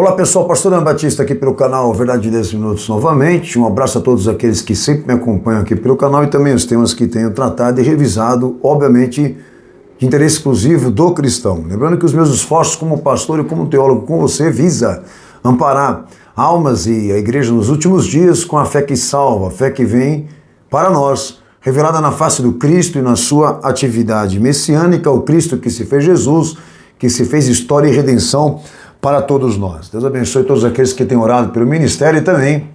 Olá pessoal, Pastor Ana Batista aqui pelo canal Verdade de 10 Minutos novamente. Um abraço a todos aqueles que sempre me acompanham aqui pelo canal e também os temas que tenho tratado e revisado, obviamente, de interesse exclusivo do cristão. Lembrando que os meus esforços como pastor e como teólogo com você visa amparar almas e a igreja nos últimos dias com a fé que salva, a fé que vem para nós, revelada na face do Cristo e na sua atividade messiânica, o Cristo que se fez Jesus, que se fez história e redenção para todos nós. Deus abençoe todos aqueles que têm orado pelo ministério e também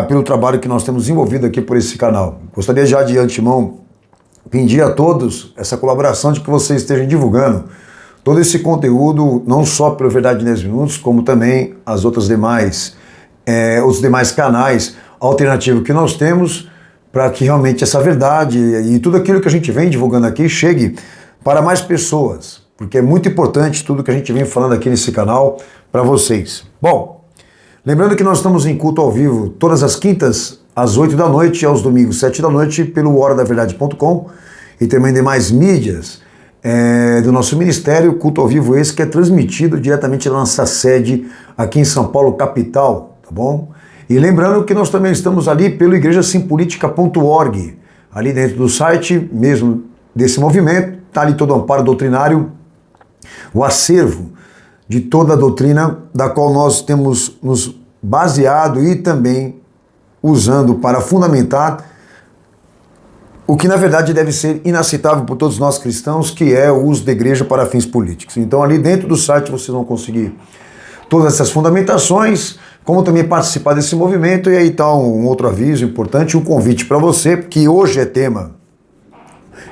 pelo trabalho que nós temos desenvolvido aqui por esse canal. Gostaria já de antemão pedir a todos essa colaboração de que vocês estejam divulgando todo esse conteúdo, não só pelo Verdade de 10 Minutos, como também as outras os demais canais alternativos que nós temos, para que realmente essa verdade e tudo aquilo que a gente vem divulgando aqui chegue para mais pessoas, porque é muito importante tudo que a gente vem falando aqui nesse canal para vocês. Bom, lembrando que nós estamos em culto ao vivo todas as quintas às 8 da noite e aos domingos 7 da noite pelo horadaverdade.com e também demais mídias do nosso ministério, culto ao vivo esse que é transmitido diretamente da nossa sede aqui em São Paulo, capital, tá bom? E lembrando que nós também estamos ali pelo igrejasimpolitica.org, ali dentro do site mesmo desse movimento, está ali todo o amparo doutrinário, o acervo de toda a doutrina da qual nós temos nos baseado e também usando para fundamentar o que na verdade deve ser inaceitável por todos nós cristãos, que é o uso da igreja para fins políticos. Então ali dentro do site vocês vão conseguir todas essas fundamentações, como também participar desse movimento. E aí está um outro aviso importante, um convite para você, que hoje é tema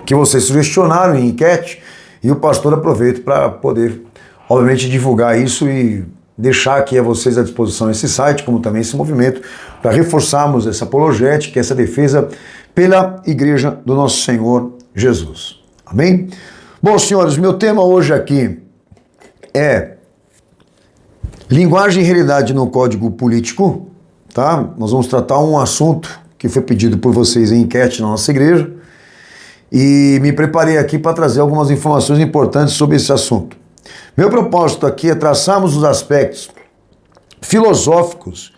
que vocês sugestionaram em enquete, e o pastor aproveita para poder, obviamente, divulgar isso e deixar aqui a vocês à disposição esse site, como também esse movimento, para reforçarmos essa apologética, essa defesa pela Igreja do Nosso Senhor Jesus. Amém? Bom, senhores, meu tema hoje aqui é linguagem e realidade no Código Político, tá? Nós vamos tratar um assunto que foi pedido por vocês em enquete na nossa igreja, e me preparei aqui para trazer algumas informações importantes sobre esse assunto. Meu propósito aqui é traçarmos os aspectos filosóficos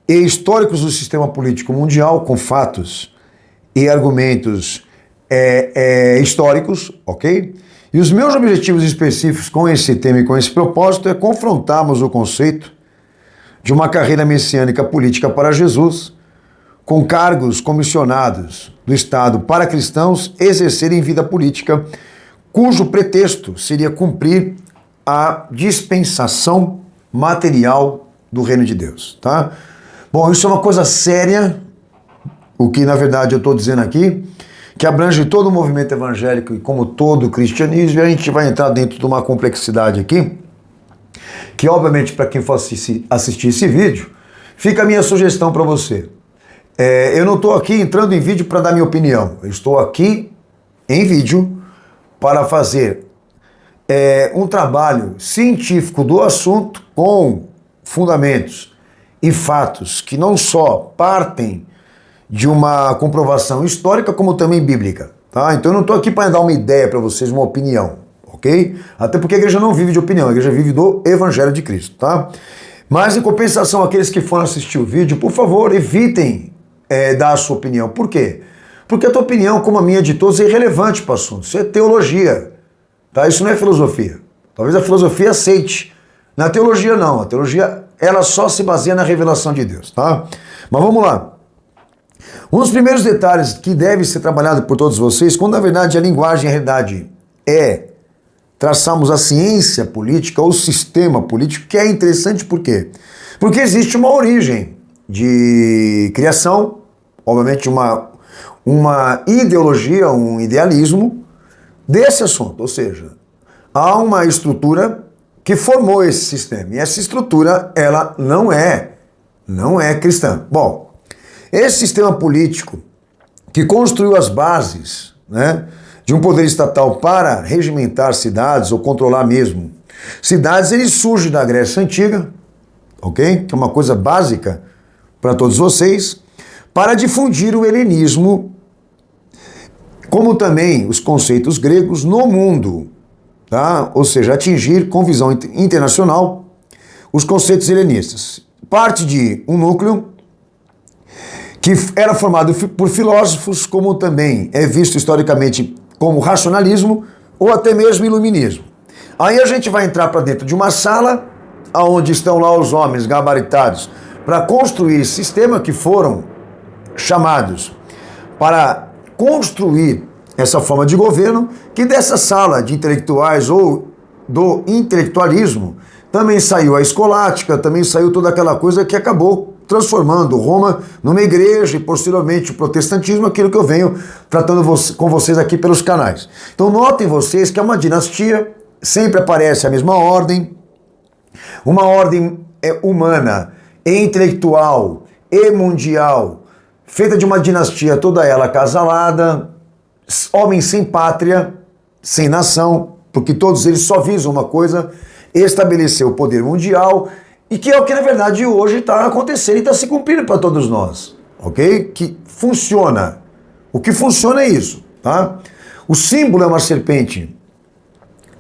e históricos do sistema político mundial com fatos e argumentos históricos, ok? E os meus objetivos específicos com esse tema e com esse propósito é confrontarmos o conceito de uma carreira messiânica política para Jesus, com cargos comissionados do Estado para cristãos exercerem vida política, cujo pretexto seria cumprir a dispensação material do reino de Deus, tá? Bom, isso é uma coisa séria, o que na verdade eu estou dizendo aqui, que abrange todo o movimento evangélico e como todo o cristianismo, e a gente vai entrar dentro de uma complexidade aqui, que obviamente para quem for assistir esse vídeo, fica a minha sugestão para você. Eu não estou aqui entrando em vídeo para dar minha opinião, eu estou aqui em vídeo para fazer um trabalho científico do assunto com fundamentos e fatos que não só partem de uma comprovação histórica, como também bíblica, tá? Então eu não estou aqui para dar uma ideia para vocês, uma opinião, ok? Até porque a igreja não vive de opinião, a igreja vive do Evangelho de Cristo, tá? Mas em compensação, aqueles que foram assistir o vídeo, por favor, evitem dar a sua opinião. Por quê? Porque a tua opinião, como a minha de todos, é irrelevante para o assunto. Isso é teologia, tá? Isso não é filosofia. Talvez a filosofia aceite. Na teologia, não. A teologia, ela só se baseia na revelação de Deus, tá? Mas vamos lá. Um dos primeiros detalhes que deve ser trabalhado por todos vocês, quando na verdade a linguagem e a realidade é traçarmos a ciência política ou o sistema político, que é interessante por quê? Porque existe uma origem de criação, obviamente uma ideologia, um idealismo desse assunto, ou seja, há uma estrutura que formou esse sistema, e essa estrutura, ela não é cristã. Bom, esse sistema político que construiu as bases, né, de um poder estatal para regimentar cidades ou controlar mesmo cidades, ele surge da Grécia Antiga, ok? Que é uma coisa básica para todos vocês, para difundir o helenismo, como também os conceitos gregos no mundo, tá? Ou seja, atingir com visão internacional os conceitos helenistas. Parte de um núcleo que era formado por filósofos, como também é visto historicamente como racionalismo ou até mesmo iluminismo. Aí a gente vai entrar para dentro de uma sala onde estão lá os homens gabaritados para construir esse sistema, que foram chamados para construir essa forma de governo, que dessa sala de intelectuais ou do intelectualismo também saiu a escolástica, também saiu toda aquela coisa que acabou transformando Roma numa igreja e posteriormente o protestantismo, aquilo que eu venho tratando com vocês aqui pelos canais. Então notem vocês que é uma dinastia, sempre aparece a mesma ordem, uma ordem humana, e intelectual e mundial, feita de uma dinastia toda ela acasalada, homens sem pátria, sem nação, porque todos eles só visam uma coisa: estabelecer o poder mundial, e que é o que na verdade hoje está acontecendo e está se cumprindo para todos nós, ok? Que funciona. O que funciona é isso, tá? O símbolo é uma serpente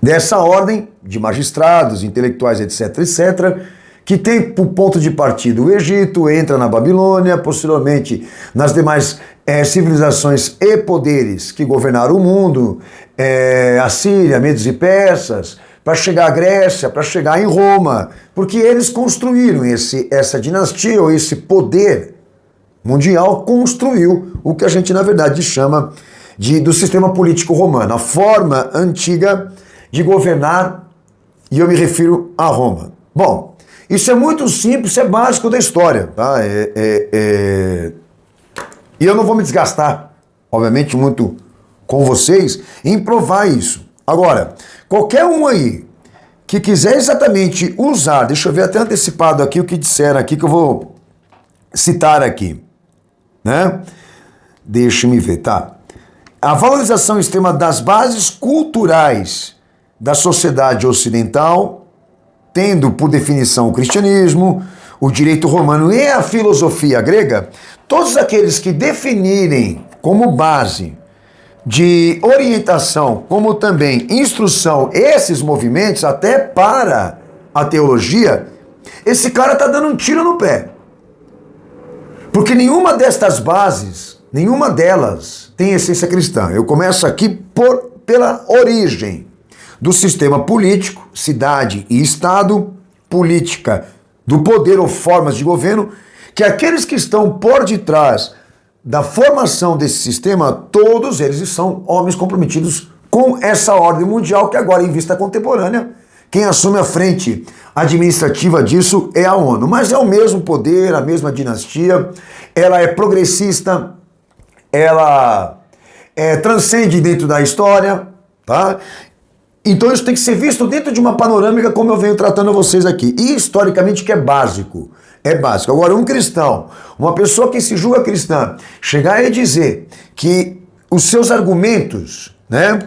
dessa ordem de magistrados, intelectuais, etc, etc, que tem por ponto de partida o Egito, entra na Babilônia, posteriormente nas demais civilizações e poderes que governaram o mundo, a Síria, Medos e Persas, para chegar à Grécia, para chegar em Roma, porque eles construíram essa dinastia, ou esse poder mundial, construiu o que a gente na verdade chama do sistema político romano, a forma antiga de governar, e eu me refiro a Roma. Bom, isso é muito simples, isso é básico da história, tá? E eu não vou me desgastar, obviamente, muito com vocês em provar isso. Agora, qualquer um aí que quiser exatamente usar, deixa eu ver até antecipado aqui o que disseram aqui, que eu vou citar aqui, né? Deixa-me ver, tá? A valorização extrema das bases culturais da sociedade ocidental, tendo por definição o cristianismo, o direito romano e a filosofia grega, todos aqueles que definirem como base de orientação, como também instrução, esses movimentos, até para a teologia, esse cara está dando um tiro no pé. Porque nenhuma destas bases, nenhuma delas tem essência cristã. Eu começo aqui pela origem do sistema político, cidade e estado, política do poder ou formas de governo, que aqueles que estão por detrás da formação desse sistema, todos eles são homens comprometidos com essa ordem mundial, que agora, em vista contemporânea, quem assume a frente administrativa disso é a ONU. Mas é o mesmo poder, a mesma dinastia, ela é progressista, ela transcende dentro da história, tá? Então isso tem que ser visto dentro de uma panorâmica, como eu venho tratando a vocês aqui. E historicamente que é básico. É básico. Agora, um cristão, uma pessoa que se julga cristã, chegar e dizer que os seus argumentos, né,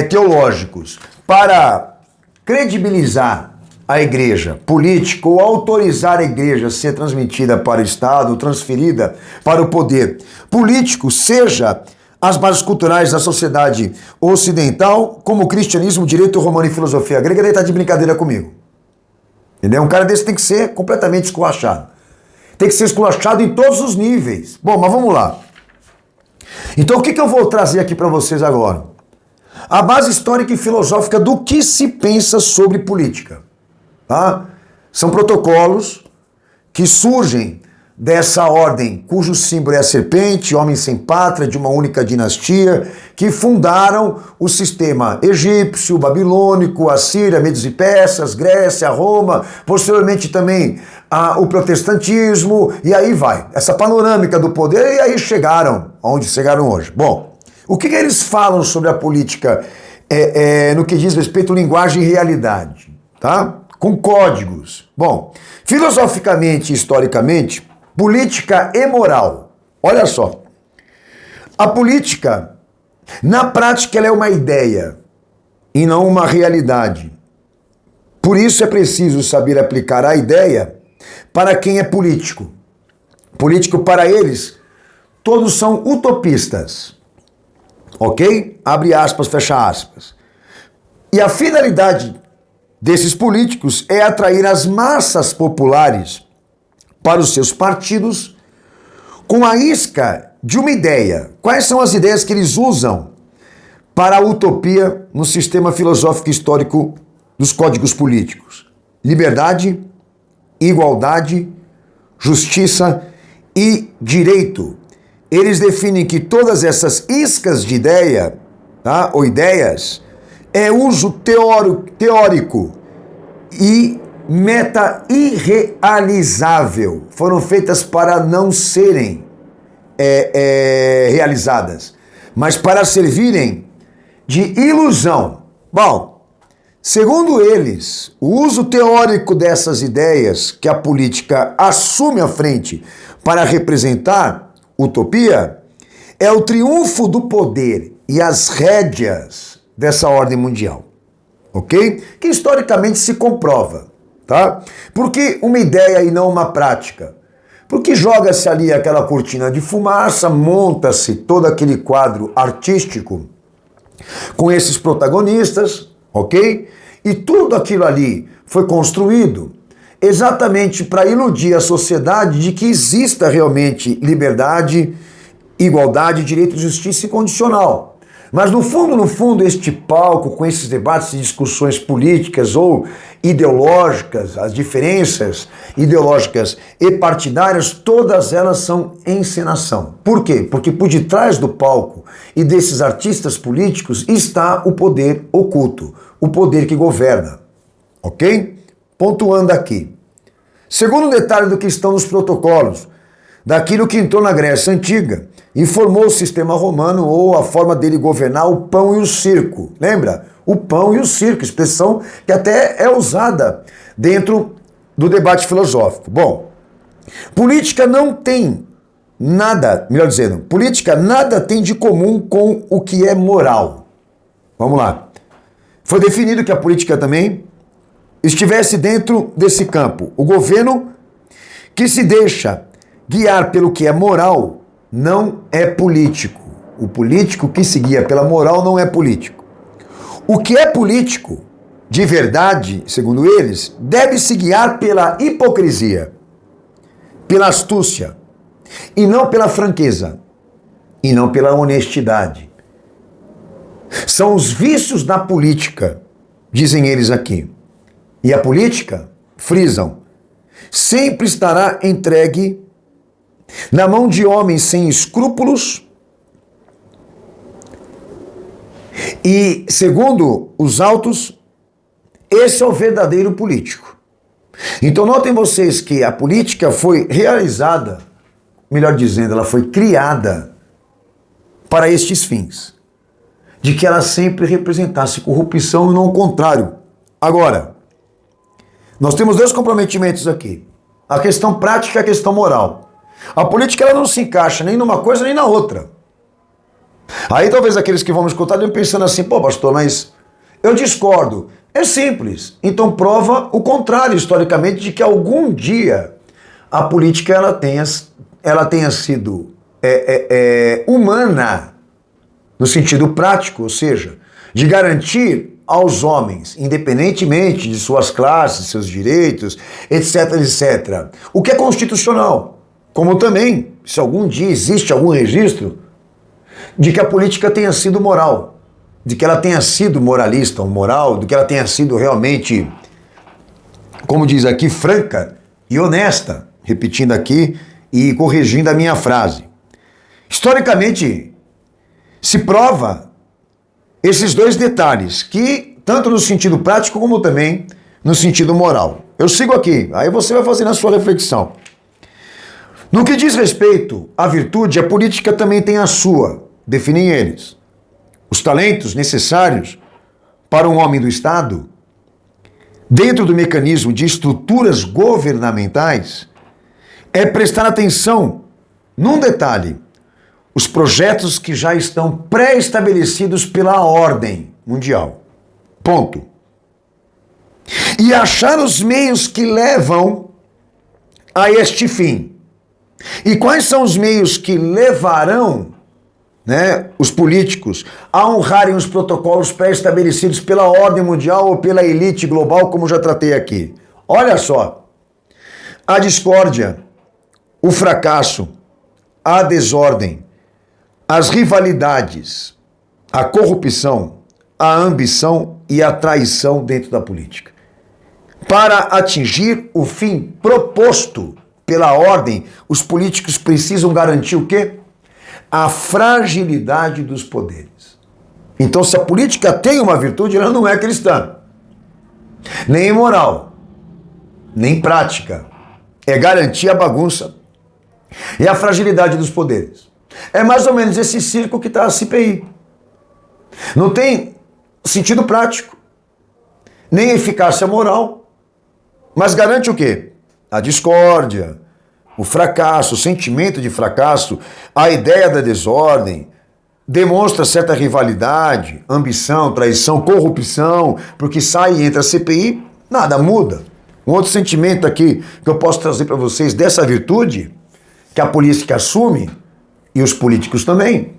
teológicos para credibilizar a igreja política ou autorizar a igreja a ser transmitida para o Estado, transferida para o poder político, seja as bases culturais da sociedade ocidental, como o cristianismo, direito romano e filosofia grega, ele está de brincadeira comigo. Entendeu? Um cara desse tem que ser completamente esculachado. Tem que ser esculachado em todos os níveis. Bom, mas vamos lá. Então o que eu vou trazer aqui para vocês agora? A base histórica e filosófica do que se pensa sobre política. Tá? São protocolos que surgem dessa ordem, cujo símbolo é a serpente, homens sem pátria, de uma única dinastia, que fundaram o sistema egípcio, babilônico, Assíria, Medos e Persas, Grécia, Roma, posteriormente também o protestantismo, e aí vai. Essa panorâmica do poder, e aí chegaram onde chegaram hoje. Bom, o que eles falam sobre a política no que diz respeito à linguagem e realidade, tá? Com códigos. Bom, filosoficamente e historicamente, política e moral. Olha só. A política, na prática, ela é uma ideia e não uma realidade. Por isso é preciso saber aplicar a ideia para quem é político. Político, para eles, todos são utopistas. Ok? Abre aspas, fecha aspas. E a finalidade desses políticos é atrair as massas populares para os seus partidos com a isca de uma ideia. Quais são as ideias que eles usam para a utopia no sistema filosófico histórico dos códigos políticos? Liberdade, igualdade, justiça e direito. Eles definem que todas essas iscas de ideia, tá, ou ideias, é uso teórico e meta irrealizável. Foram feitas para não serem realizadas, mas para servirem de ilusão. Bom, segundo eles, o uso teórico dessas ideias que a política assume à frente para representar utopia é o triunfo do poder e as rédeas dessa ordem mundial, ok? Que historicamente se comprova, tá? Por que uma ideia e não uma prática? Porque joga-se ali aquela cortina de fumaça, monta-se todo aquele quadro artístico com esses protagonistas, ok? E tudo aquilo ali foi construído exatamente para iludir a sociedade de que exista realmente liberdade, igualdade, direito, justiça incondicional. Mas no fundo, este palco com esses debates e discussões políticas ou ideológicas, as diferenças ideológicas e partidárias, todas elas são encenação. Por quê? Porque por detrás do palco e desses artistas políticos está o poder oculto, o poder que governa, ok? Pontuando aqui. Segundo detalhe do que estão nos protocolos, daquilo que entrou na Grécia Antiga e formou o sistema romano ou a forma dele governar, o pão e o circo. Lembra? O pão e o circo, expressão que até é usada dentro do debate filosófico. Bom, política não tem nada, melhor dizendo, política nada tem de comum com o que é moral. Vamos lá. Foi definido que a política também estivesse dentro desse campo. O governo que se deixa guiar pelo que é moral não é político. O político que se guia pela moral não é político. O que é político, de verdade, segundo eles, deve se guiar pela hipocrisia, pela astúcia, e não pela franqueza, e não pela honestidade. São os vícios da política, dizem eles aqui. E a política, frisam, sempre estará entregue na mão de homens sem escrúpulos e, segundo os autos, esse é o verdadeiro político. Então notem vocês que a política foi realizada, melhor dizendo, ela foi criada para estes fins, de que ela sempre representasse corrupção e não o contrário. Agora, nós temos dois comprometimentos aqui. A questão prática e a questão moral. A política ela não se encaixa nem numa coisa nem na outra. Aí talvez aqueles que vão me escutar estejam pensando assim, pô pastor, mas eu discordo. É simples. Então prova o contrário historicamente de que algum dia a política ela tenha sido humana no sentido prático, ou seja, de garantir aos homens, independentemente de suas classes, seus direitos, etc, etc. O que é constitucional, como também, se algum dia existe algum registro, de que a política tenha sido moral, de que ela tenha sido moralista ou moral, de que ela tenha sido realmente, como diz aqui, franca e honesta, repetindo aqui e corrigindo a minha frase. Historicamente, se prova esses dois detalhes, que tanto no sentido prático como também no sentido moral. Eu sigo aqui, aí você vai fazendo a sua reflexão. No que diz respeito à virtude, a política também tem a sua, definem eles. Os talentos necessários para um homem do Estado, dentro do mecanismo de estruturas governamentais, é prestar atenção num detalhe: os projetos que já estão pré-estabelecidos pela ordem mundial. Ponto. E achar os meios que levam a este fim. E quais são os meios que levarão, né, os políticos a honrarem os protocolos pré-estabelecidos pela ordem mundial ou pela elite global, como já tratei aqui. Olha só, a discórdia, o fracasso, a desordem, as rivalidades, a corrupção, a ambição e a traição dentro da política. Para atingir o fim proposto pela ordem, os políticos precisam garantir o quê? A fragilidade dos poderes. Então, se a política tem uma virtude, ela não é cristã, nem moral, nem prática. É garantir a bagunça e a fragilidade dos poderes. É mais ou menos esse circo que está a CPI. Não tem sentido prático, nem eficácia moral, mas garante o quê? A discórdia, o fracasso, o sentimento de fracasso, a ideia da desordem, demonstra certa rivalidade, ambição, traição, corrupção, porque sai e entra a CPI, nada muda. Um outro sentimento aqui que eu posso trazer para vocês dessa virtude, que a política assume, e os políticos também,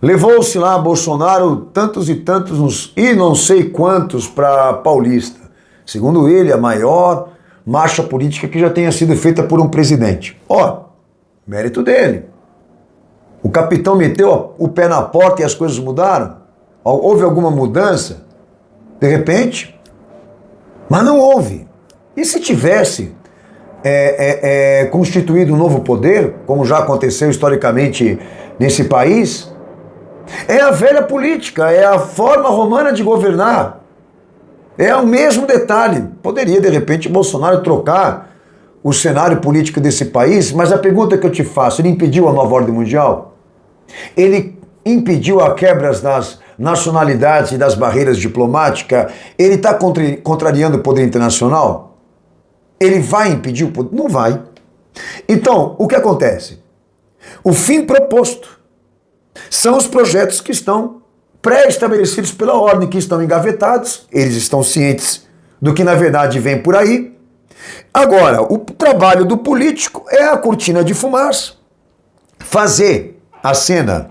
levou-se lá Bolsonaro tantos e tantos, e não sei quantos, para Paulista. Segundo ele, a maior marcha política que já tenha sido feita por um presidente. Ó, mérito dele. O capitão meteu o pé na porta e as coisas mudaram? Houve alguma mudança? De repente? Mas não houve. E se tivesse constituído um novo poder, como já aconteceu historicamente nesse país, é a velha política, é a forma romana de governar. É o mesmo detalhe. Poderia, de repente, Bolsonaro trocar o cenário político desse país, mas a pergunta que eu te faço, ele impediu a nova ordem mundial? Ele impediu a quebra das nacionalidades e das barreiras diplomáticas? Ele está contrariando o poder internacional? Ele vai impedir o poder? Não vai. Então, o que acontece? O fim proposto são os projetos que estão pré-estabelecidos pela ordem, que estão engavetados, eles estão cientes do que na verdade vem por aí. Agora, o trabalho do político é a cortina de fumaça, fazer a cena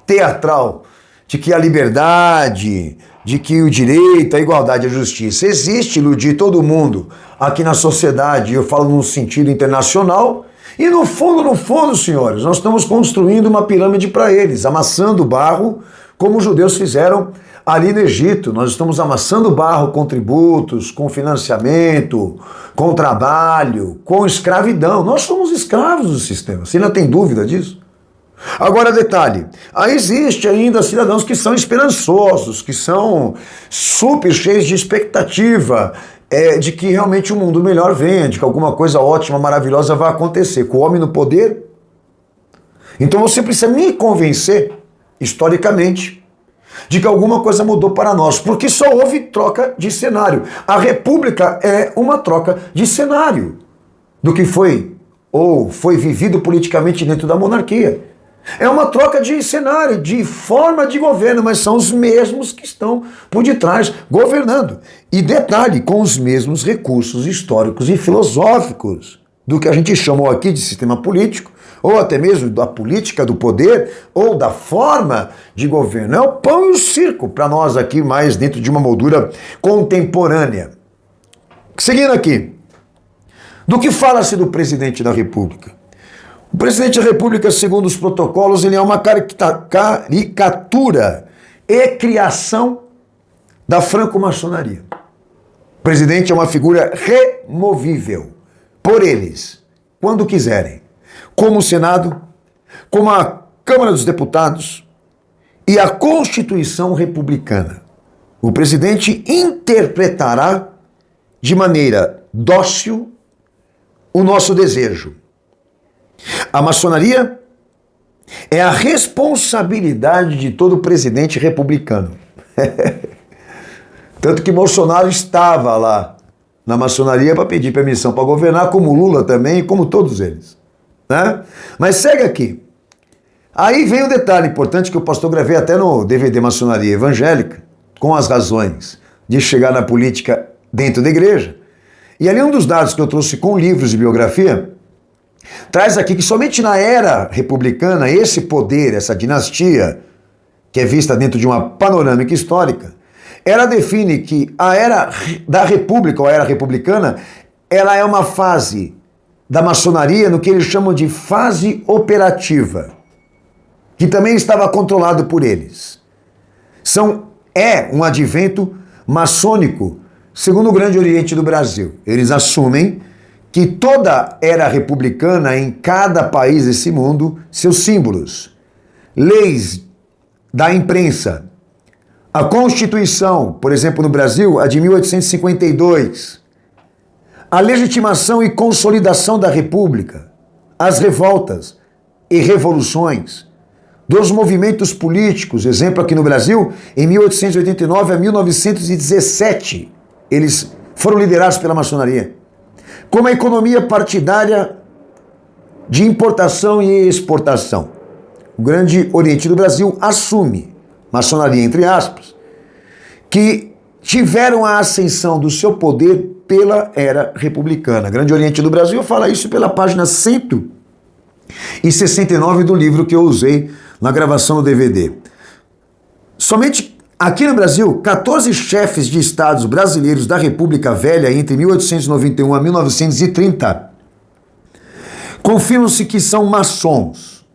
teatral de que a liberdade, de que o direito, a igualdade e a justiça existe, iludir todo mundo aqui na sociedade, eu falo num sentido internacional, e no fundo, senhores, nós estamos construindo uma pirâmide para eles, amassando barro, como os judeus fizeram ali no Egito. Nós estamos amassando barro com tributos, com financiamento, com trabalho, com escravidão. Nós somos escravos do sistema. Você ainda tem dúvida disso? Agora, detalhe, existe ainda cidadãos que são esperançosos, que são super cheios de expectativa, de que realmente um mundo melhor venha, de que alguma coisa ótima, maravilhosa vai acontecer. Com o homem no poder? Então você precisa me convencer, historicamente, de que alguma coisa mudou para nós, porque só houve troca de cenário. A República é uma troca de cenário do que foi ou foi vivido politicamente dentro da monarquia. É uma troca de cenário, de forma de governo, mas são os mesmos que estão por detrás governando. E detalhe, com os mesmos recursos históricos e filosóficos do que a gente chamou aqui de sistema político, ou até mesmo da política do poder, ou da forma de governo. É o pão e o circo para nós aqui, mais dentro de uma moldura contemporânea. Seguindo aqui, do que fala-se do presidente da República? O presidente da República, segundo os protocolos, ele é uma caricatura e criação da franco-maçonaria. O presidente é uma figura removível por eles, quando quiserem, como o Senado, como a Câmara dos Deputados e a Constituição Republicana. O presidente interpretará de maneira dócil o nosso desejo. A maçonaria é a responsabilidade de todo presidente republicano. Tanto que Bolsonaro estava lá na maçonaria para pedir permissão para governar, como Lula também, como todos eles. Né? Mas segue aqui. Aí vem um detalhe importante que o pastor gravei até no DVD Maçonaria Evangélica, com as razões de chegar na política dentro da igreja. E ali um dos dados que eu trouxe com livros de biografia traz aqui que somente na era republicana, esse poder, essa dinastia, que é vista dentro de uma panorâmica histórica, ela define que a era da República, ou a era republicana, ela é uma fase da maçonaria no que eles chamam de fase operativa, que também estava controlado por eles. É um advento maçônico, segundo o Grande Oriente do Brasil. Eles assumem que toda era republicana em cada país desse mundo, seus símbolos, leis da imprensa, a Constituição, por exemplo, no Brasil, a de 1852, a legitimação e consolidação da República, as revoltas e revoluções dos movimentos políticos, exemplo aqui no Brasil, em 1889 a 1917, eles foram liderados pela maçonaria. Como a economia partidária de importação e exportação. O Grande Oriente do Brasil assume, maçonaria entre aspas, que tiveram a ascensão do seu poder pela era republicana. Grande Oriente do Brasil fala isso pela página 169 do livro que eu usei na gravação do DVD. Somente aqui no Brasil, 14 chefes de estados brasileiros da República Velha entre 1891 a 1930 confirmam-se que são maçons.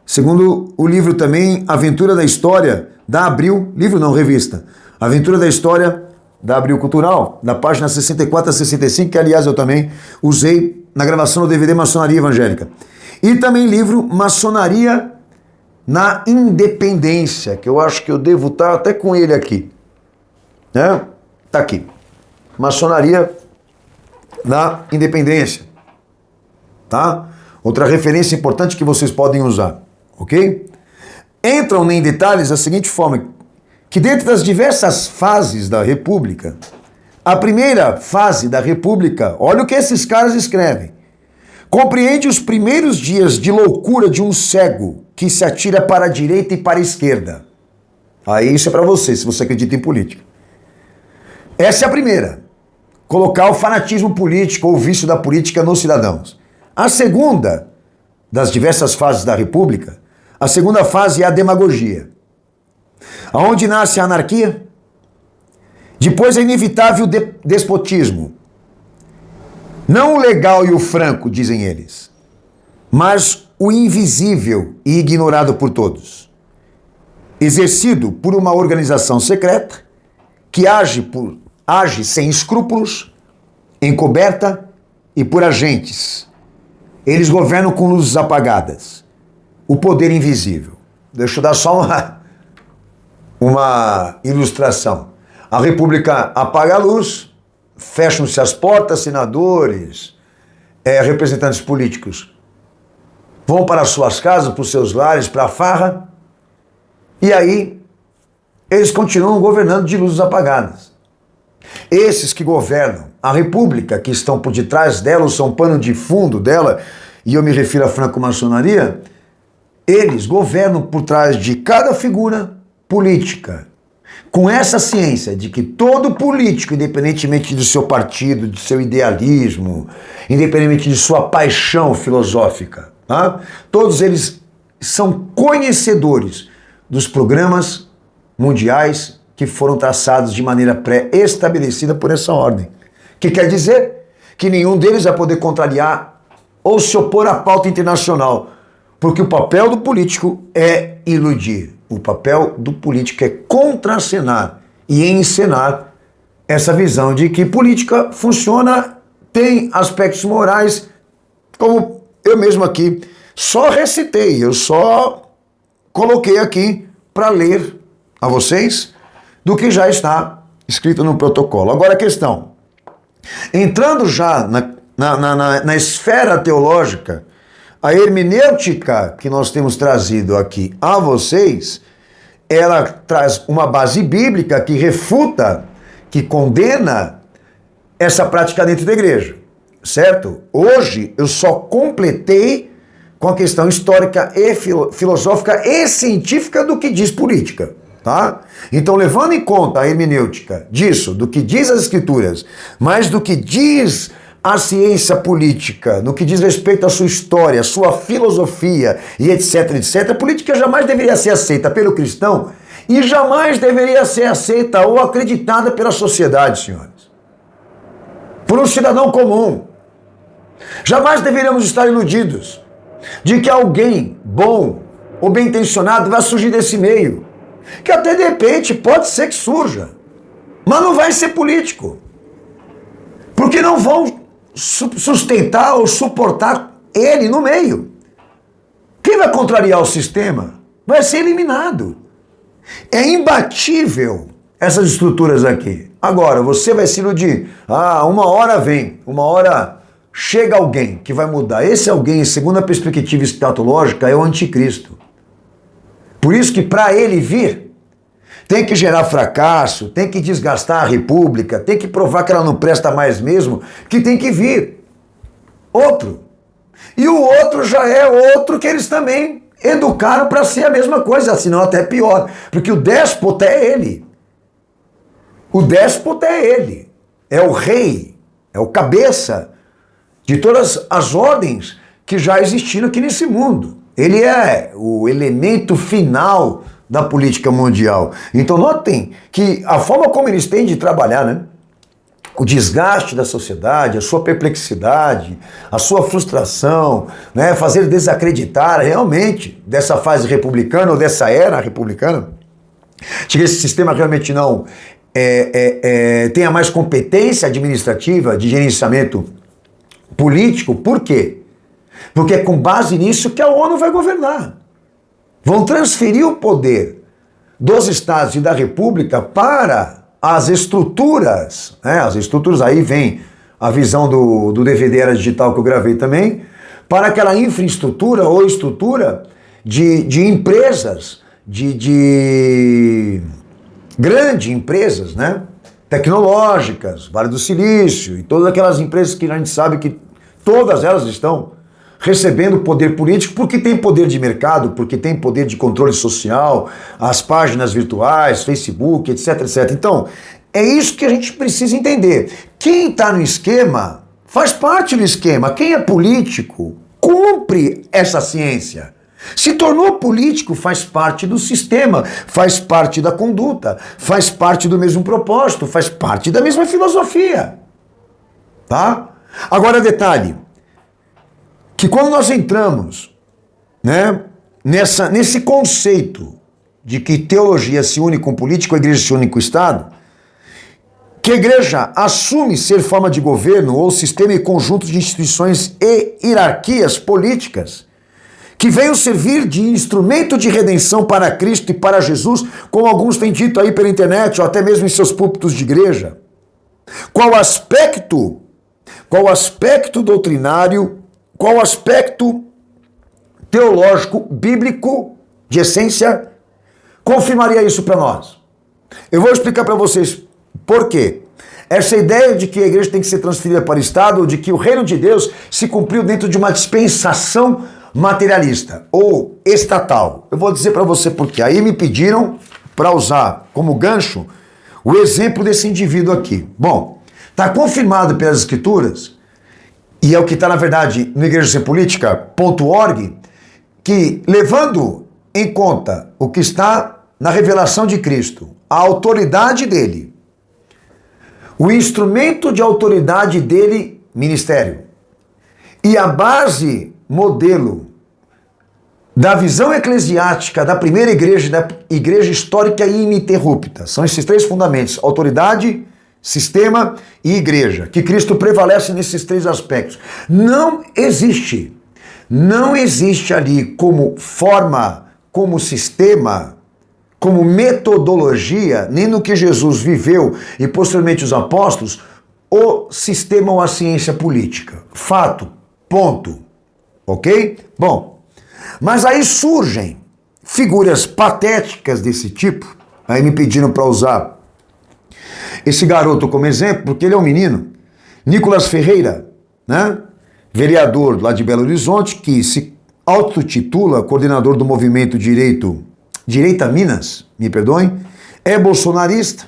Segundo o livro também, Aventura da História, da Abril, livro não, revista, Aventura da História da Abril Cultural, da página 64 a 65, que aliás eu também usei na gravação do DVD Maçonaria Evangélica. E também livro Maçonaria na Independência, que eu acho que eu devo estar até com ele aqui, né? Tá aqui. Maçonaria na Independência, tá? Outra referência importante que vocês podem usar, ok? Entram em detalhes da seguinte forma, que dentro das diversas fases da República, a primeira fase da República, olha o que esses caras escrevem, compreende os primeiros dias de loucura de um cego que se atira para a direita e para a esquerda. Aí isso é para você, se você acredita em política. Essa é a primeira. Colocar o fanatismo político ou o vício da política nos cidadãos. A segunda, das diversas fases da República, a segunda fase é a demagogia. Aonde nasce a anarquia? Depois é inevitável o despotismo. Não o legal e o franco, dizem eles, mas o invisível e ignorado por todos. Exercido por uma organização secreta que age sem escrúpulos, encoberta e por agentes. Eles governam com luzes apagadas. O poder invisível. Deixa eu dar só uma ilustração. A República apaga a luz, fecham-se as portas, senadores, representantes políticos vão para suas casas, para os seus lares, para a farra, e aí eles continuam governando de luzes apagadas. Esses que governam a República, que estão por detrás dela, ou são pano de fundo dela, e eu me refiro à franco-maçonaria, eles governam por trás de cada figura política, com essa ciência de que todo político, independentemente do seu partido, do seu idealismo, independentemente de sua paixão filosófica, tá? Todos eles são conhecedores dos programas mundiais que foram traçados de maneira pré-estabelecida por essa ordem. Que quer dizer que nenhum deles vai poder contrariar ou se opor à pauta internacional, porque o papel do político é iludir. O papel do político é contracenar e encenar essa visão de que política funciona, tem aspectos morais, como eu mesmo aqui só recitei, eu só coloquei aqui para ler a vocês do que já está escrito no protocolo. Agora a questão, entrando já na esfera teológica, a hermenêutica que nós temos trazido aqui a vocês, ela traz uma base bíblica que refuta, que condena essa prática dentro da igreja, certo? Hoje eu só completei com a questão histórica e filosófica e científica do que diz política, tá? Então, levando em conta a hermenêutica disso, do que diz as escrituras, mas do que diz a ciência política, no que diz respeito à sua história, sua filosofia e etc, etc, a política jamais deveria ser aceita pelo cristão e jamais deveria ser aceita ou acreditada pela sociedade, senhores. Por um cidadão comum. Jamais deveríamos estar iludidos de que alguém bom ou bem intencionado vai surgir desse meio. Que até de repente pode ser que surja. Mas não vai ser político. Porque não vão sustentar ou suportar ele no meio. Quem vai contrariar o sistema vai ser eliminado. É imbatível essas estruturas aqui. Agora, você vai se iludir. Uma hora vem, uma hora chega alguém que vai mudar. Esse alguém, segundo a perspectiva escatológica, é o anticristo. Por isso que para ele vir, tem que gerar fracasso, tem que desgastar a república, tem que provar que ela não presta mais mesmo, que tem que vir outro. E o outro já é outro que eles também educaram para ser a mesma coisa, senão até pior. Porque o déspota é ele. O déspota é ele. É o rei, é o cabeça de todas as ordens que já existiram aqui nesse mundo. Ele é o elemento final da política mundial. Então notem que a forma como eles têm de trabalhar, né? O desgaste da sociedade, a sua perplexidade, a sua frustração, né? Fazer desacreditar realmente dessa fase republicana ou dessa era republicana, de que esse sistema realmente não tenha mais competência administrativa de gerenciamento político. Por quê? Porque é com base nisso que a ONU vai governar. Vão transferir o poder dos estados e da república para as estruturas, né? As estruturas, aí vem a visão do DVD Era Digital que eu gravei também, para aquela infraestrutura ou estrutura de empresas, de grandes empresas, né? Tecnológicas, Vale do Silício e todas aquelas empresas que a gente sabe que todas elas estão recebendo poder político porque tem poder de mercado, porque tem poder de controle social, as páginas virtuais, Facebook, etc, etc. Então, é isso que a gente precisa entender. Quem está no esquema faz parte do esquema. Quem é político cumpre essa ciência. Se tornou político, faz parte do sistema, faz parte da conduta, faz parte do mesmo propósito, faz parte da mesma filosofia. Tá? Agora, detalhe. Que quando nós entramos, né, nesse conceito de que teologia se une com político, a igreja se une com o Estado, que a igreja assume ser forma de governo ou sistema e conjunto de instituições e hierarquias políticas que venham servir de instrumento de redenção para Cristo e para Jesus, como alguns têm dito aí pela internet ou até mesmo em seus púlpitos de igreja. Qual aspecto doutrinário, qual aspecto teológico, bíblico, de essência, confirmaria isso para nós? Eu vou explicar para vocês por quê. Essa ideia de que a igreja tem que ser transferida para o Estado, ou de que o reino de Deus se cumpriu dentro de uma dispensação materialista ou estatal. Eu vou dizer para você por quê. Aí me pediram para usar como gancho o exemplo desse indivíduo aqui. Bom, está confirmado pelas Escrituras, e é o que está, na verdade, no igrejasempolitica.org, que, levando em conta o que está na revelação de Cristo, a autoridade dele, o instrumento de autoridade dele, ministério, e a base, modelo, da visão eclesiástica da primeira igreja, da igreja histórica e ininterrupta. São esses três fundamentos: autoridade, sistema e igreja, que Cristo prevalece nesses três aspectos. Não existe ali como forma, como sistema, como metodologia, nem no que Jesus viveu e posteriormente os apóstolos, o sistema ou a ciência política. Fato, ponto. Ok? Bom, mas aí surgem figuras patéticas desse tipo. Aí me pediram para usar esse garoto como exemplo, porque ele é um menino, Nicolas Ferreira, né? Vereador lá de Belo Horizonte, que se autotitula coordenador do movimento Direita Minas, me perdoem, é bolsonarista,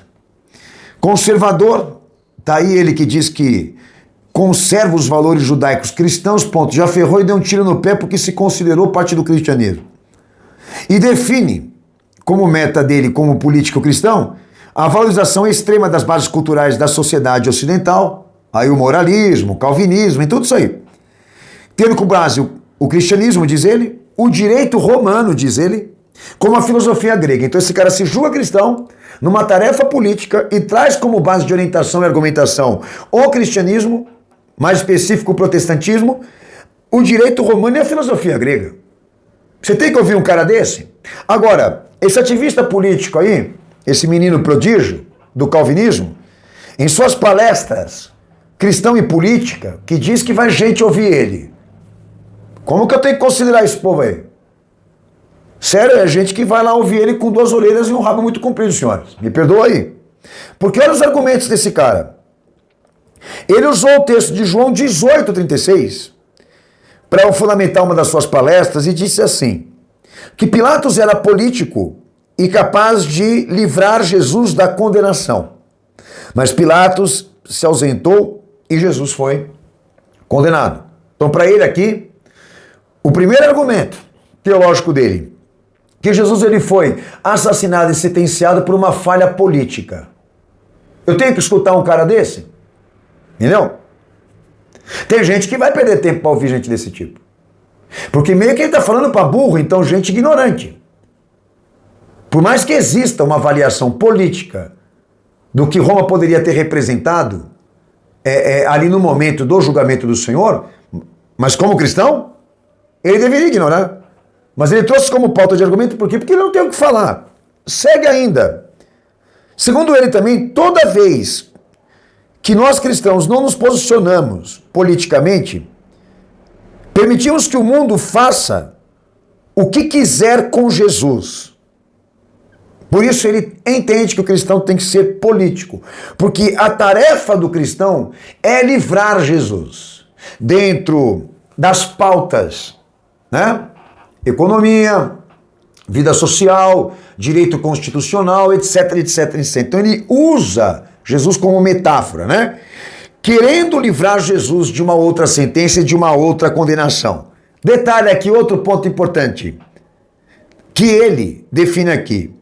conservador, tá aí ele que diz que conserva os valores judaicos cristãos, ponto, já ferrou e deu um tiro no pé porque se considerou parte do cristianismo. E define como meta dele, como político cristão, a valorização extrema das bases culturais da sociedade ocidental, aí o moralismo, o calvinismo e tudo isso aí. Tendo como base o cristianismo, diz ele, o direito romano, diz ele, como a filosofia grega. Então esse cara se julga cristão numa tarefa política e traz como base de orientação e argumentação o cristianismo, mais específico o protestantismo, o direito romano e a filosofia grega. Você tem que ouvir um cara desse? Agora, esse ativista político aí, esse menino prodígio do calvinismo, em suas palestras, cristão e política, que diz que vai gente ouvir ele. Como que eu tenho que considerar esse povo aí? Sério, é gente que vai lá ouvir ele com 2 orelhas e um rabo muito comprido, senhores. Me perdoa aí. Porque olha os argumentos desse cara. Ele usou o texto de João 18:36 para fundamentar uma das suas palestras e disse assim, que Pilatos era político e capaz de livrar Jesus da condenação. Mas Pilatos se ausentou e Jesus foi condenado. Então, para ele aqui, o primeiro argumento teológico dele, que Jesus ele foi assassinado e sentenciado por uma falha política. Eu tenho que escutar um cara desse? Entendeu? Tem gente que vai perder tempo para ouvir gente desse tipo. Porque meio que ele está falando para burro, então gente ignorante. Por mais que exista uma avaliação política do que Roma poderia ter representado ali no momento do julgamento do Senhor, mas como cristão, ele deveria ignorar. Mas ele trouxe como pauta de argumento, por quê? Porque ele não tem o que falar. Segue ainda. Segundo ele também, toda vez que nós cristãos não nos posicionamos politicamente, permitimos que o mundo faça o que quiser com Jesus. Por isso ele entende que o cristão tem que ser político, porque a tarefa do cristão é livrar Jesus dentro das pautas, né? Economia, vida social, direito constitucional, etc, etc, etc. Então ele usa Jesus como metáfora, né? Querendo livrar Jesus de uma outra sentença e de uma outra condenação. Detalhe aqui, outro ponto importante, que ele define aqui,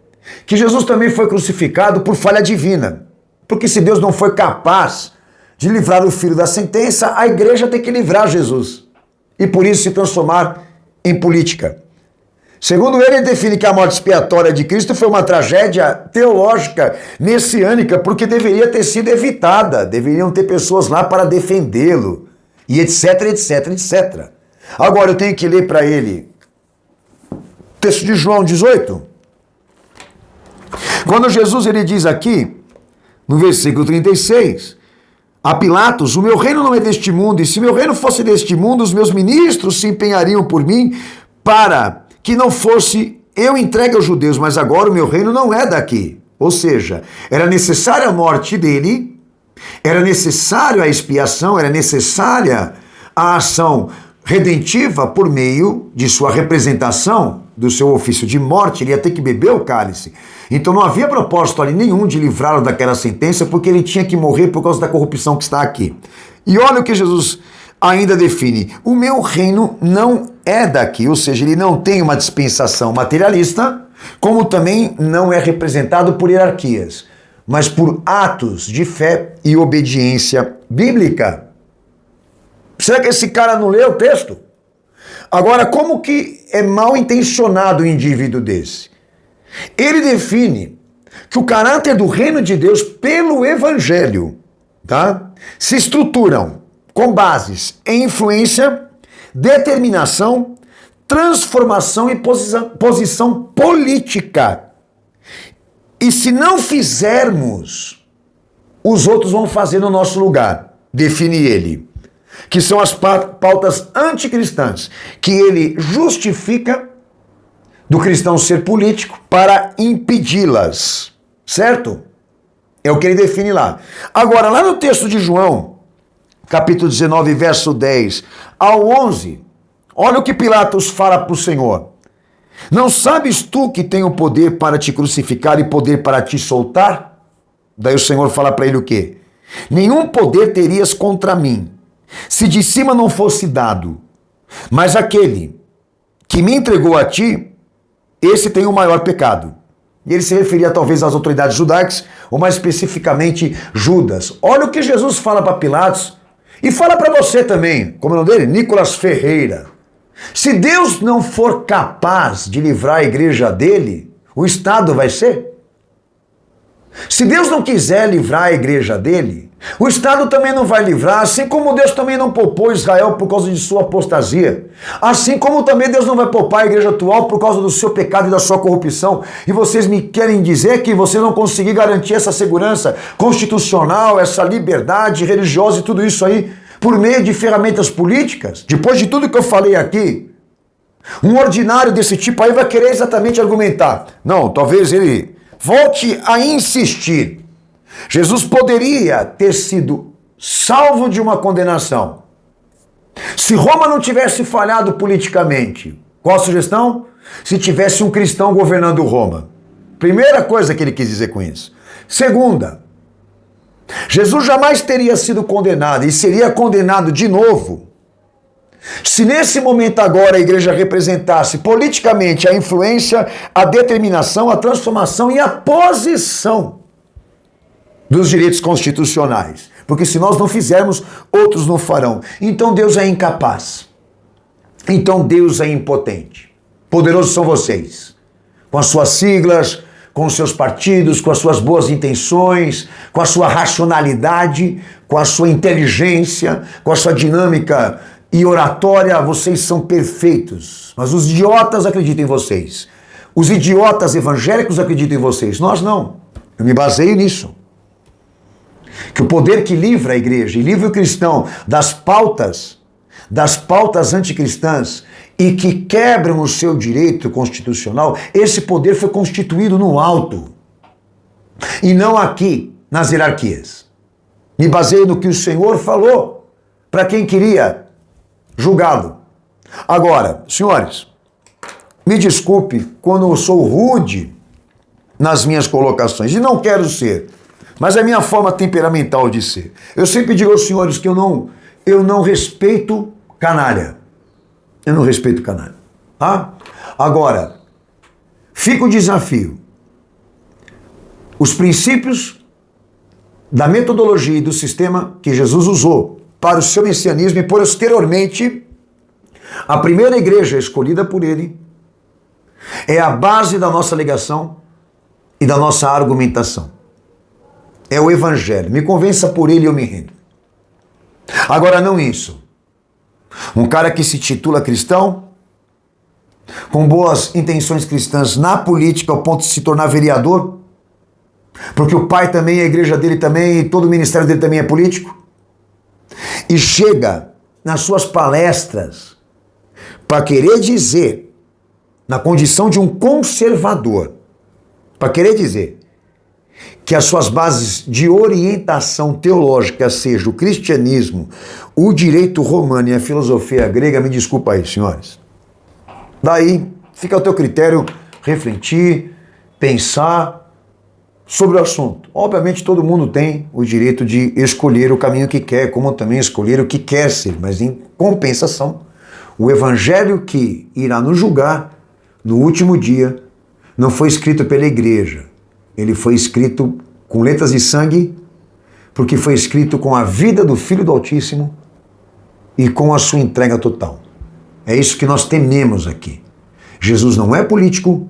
que Jesus também foi crucificado por falha divina. Porque se Deus não foi capaz de livrar o filho da sentença, a igreja tem que livrar Jesus. E por isso se transformar em política. Segundo ele define que a morte expiatória de Cristo foi uma tragédia teológica, messiânica, porque deveria ter sido evitada. Deveriam ter pessoas lá para defendê-lo. E etc, etc, etc. Agora eu tenho que ler para ele o texto de João 18. Quando Jesus ele diz aqui, no versículo 36, a Pilatos, o meu reino não é deste mundo, e se meu reino fosse deste mundo, os meus ministros se empenhariam por mim para que não fosse eu entregue aos judeus, mas agora o meu reino não é daqui. Ou seja, era necessária a morte dele, era necessária a expiação, era necessária a ação redentiva por meio de sua representação, do seu ofício de morte, ele ia ter que beber o cálice. Então não havia propósito ali nenhum de livrá-lo daquela sentença, porque ele tinha que morrer por causa da corrupção que está aqui. E olha o que Jesus ainda define. O meu reino não é daqui, ou seja, ele não tem uma dispensação materialista, como também não é representado por hierarquias, mas por atos de fé e obediência bíblica. Será que esse cara não lê o texto? Agora, como que é mal intencionado o indivíduo desse? Ele define que o caráter do reino de Deus pelo evangelho, tá, se estruturam com bases em influência, determinação, transformação e posição política. E se não fizermos, os outros vão fazer no nosso lugar, define ele. Que são as pautas anticristãs, que ele justifica do cristão ser político para impedi-las, certo? É o que ele define lá. Agora, lá no texto de João, capítulo 19, verso 10 ao 11, olha o que Pilatos fala para o Senhor. Não sabes tu que tenho poder para te crucificar e poder para te soltar? Daí o Senhor fala para ele o quê? Nenhum poder terias contra mim, se de cima não fosse dado, mas aquele que me entregou a ti, esse tem o maior pecado. E ele se referia talvez às autoridades judaicas, ou mais especificamente Judas. Olha o que Jesus fala para Pilatos, e fala para você também, como é o nome dele? Nicolas Ferreira. Se Deus não for capaz de livrar a igreja dele, o Estado vai ser? Se Deus não quiser livrar a igreja dele, o Estado também não vai livrar, assim como Deus também não poupou Israel por causa de sua apostasia. Assim como também Deus não vai poupar a igreja atual por causa do seu pecado e da sua corrupção. E vocês me querem dizer que você não conseguir garantir essa segurança constitucional, essa liberdade religiosa e tudo isso aí, por meio de ferramentas políticas? Depois de tudo que eu falei aqui, um ordinário desse tipo aí vai querer exatamente argumentar. Não, talvez ele volte a insistir. Jesus poderia ter sido salvo de uma condenação se Roma não tivesse falhado politicamente. Qual a sugestão? Se tivesse um cristão governando Roma. Primeira coisa que ele quis dizer com isso. Segunda, Jesus jamais teria sido condenado e seria condenado de novo se nesse momento agora a igreja representasse politicamente a influência, a determinação, a transformação e a posição dos direitos constitucionais. Porque se nós não fizermos, outros não farão. Então Deus é incapaz. Então Deus é impotente. Poderosos são vocês, com as suas siglas, com os seus partidos, com as suas boas intenções, com a sua racionalidade, com a sua inteligência, com a sua dinâmica e oratória, vocês são perfeitos. Mas os idiotas acreditam em vocês. Os idiotas evangélicos acreditam em vocês. Nós não. Eu me baseio nisso. Que o poder que livra a igreja e livra o cristão das pautas anticristãs e que quebram o seu direito constitucional, esse poder foi constituído no alto e não aqui nas hierarquias. Me baseio no que o Senhor falou para quem queria julgá-lo. Agora, senhores, me desculpe quando eu sou rude nas minhas colocações, e não quero ser, mas é a minha forma temperamental de ser. Eu sempre digo aos senhores que eu não respeito canalha. Eu não respeito canalha. Tá? Agora, fica o desafio. Os princípios da metodologia e do sistema que Jesus usou para o seu messianismo e posteriormente a primeira igreja escolhida por ele é a base da nossa ligação e da nossa argumentação. É o evangelho. Me convença por ele e eu me rendo. Agora, não isso. Um cara que se titula cristão, com boas intenções cristãs na política ao ponto de se tornar vereador, porque o pai também, a igreja dele também, e todo o ministério dele também é político, e chega nas suas palestras para querer dizer, na condição de um conservador, para querer dizer que as suas bases de orientação teológica seja o cristianismo, o direito romano e a filosofia grega, me desculpa aí, senhores. Daí fica ao teu critério refletir, pensar sobre o assunto. Obviamente todo mundo tem o direito de escolher o caminho que quer, como também escolher o que quer ser, mas em compensação, o evangelho que irá nos julgar no último dia não foi escrito pela igreja. Ele foi escrito com letras de sangue, porque foi escrito com a vida do Filho do Altíssimo e com a sua entrega total. É isso que nós tememos aqui. Jesus não é político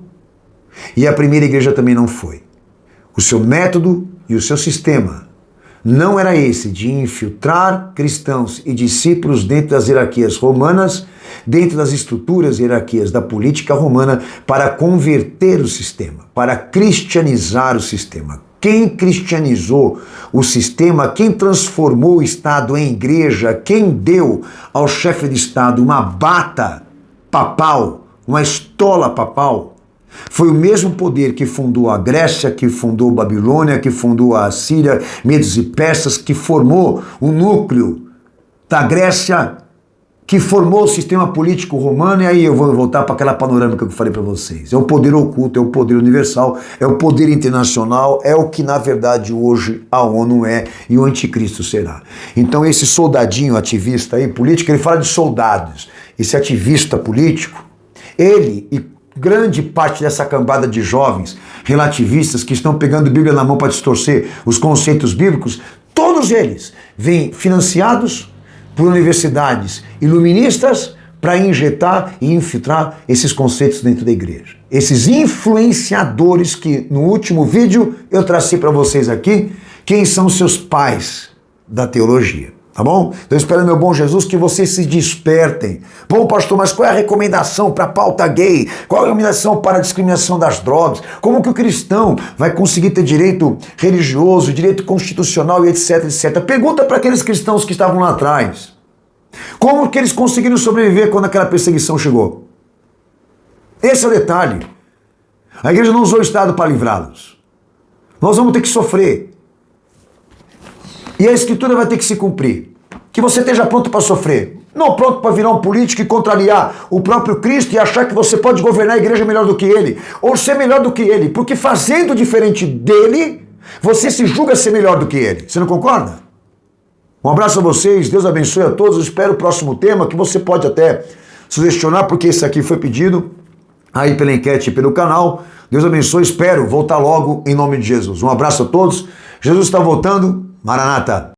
e a primeira igreja também não foi. O seu método e o seu sistema não era esse de infiltrar cristãos e discípulos dentro das hierarquias romanas, dentro das estruturas e hierarquias da política romana, para converter o sistema, para cristianizar o sistema. Quem cristianizou o sistema, quem transformou o Estado em igreja, quem deu ao chefe de Estado uma bata papal, uma estola papal, foi o mesmo poder que fundou a Grécia, que fundou a Babilônia, que fundou a Síria, Medos e Persas, que formou o núcleo da Grécia que formou o sistema político romano, e aí eu vou voltar para aquela panorâmica que eu falei para vocês. É o poder oculto, é o poder universal, é o poder internacional, é o que na verdade hoje a ONU é e o anticristo será. Então esse soldadinho ativista aí, político, ele fala de soldados. Esse ativista político, ele e grande parte dessa cambada de jovens relativistas que estão pegando a Bíblia na mão para distorcer os conceitos bíblicos, todos eles vêm financiados por universidades iluministas para injetar e infiltrar esses conceitos dentro da igreja. Esses influenciadores que no último vídeo eu tracei para vocês aqui, quem são seus pais da teologia. Tá bom? Então eu espero, meu bom Jesus, que vocês se despertem. Bom, pastor, mas qual é a recomendação para a pauta gay? Qual é a recomendação para a discriminação das drogas? Como que o cristão vai conseguir ter direito religioso, direito constitucional e etc, etc? Pergunta para aqueles cristãos que estavam lá atrás. Como que eles conseguiram sobreviver quando aquela perseguição chegou? Esse é o detalhe. A igreja não usou o Estado para livrá-los. Nós vamos ter que sofrer. E a Escritura vai ter que se cumprir. Que você esteja pronto para sofrer. Não pronto para virar um político e contrariar o próprio Cristo e achar que você pode governar a igreja melhor do que ele. Ou ser melhor do que ele. Porque fazendo diferente dele, você se julga ser melhor do que ele. Você não concorda? Um abraço a vocês. Deus abençoe a todos. Eu espero o próximo tema, que você pode até sugestionar, porque esse aqui foi pedido aí pela enquete e pelo canal. Deus abençoe. Espero voltar logo em nome de Jesus. Um abraço a todos. Jesus está voltando. Maranata!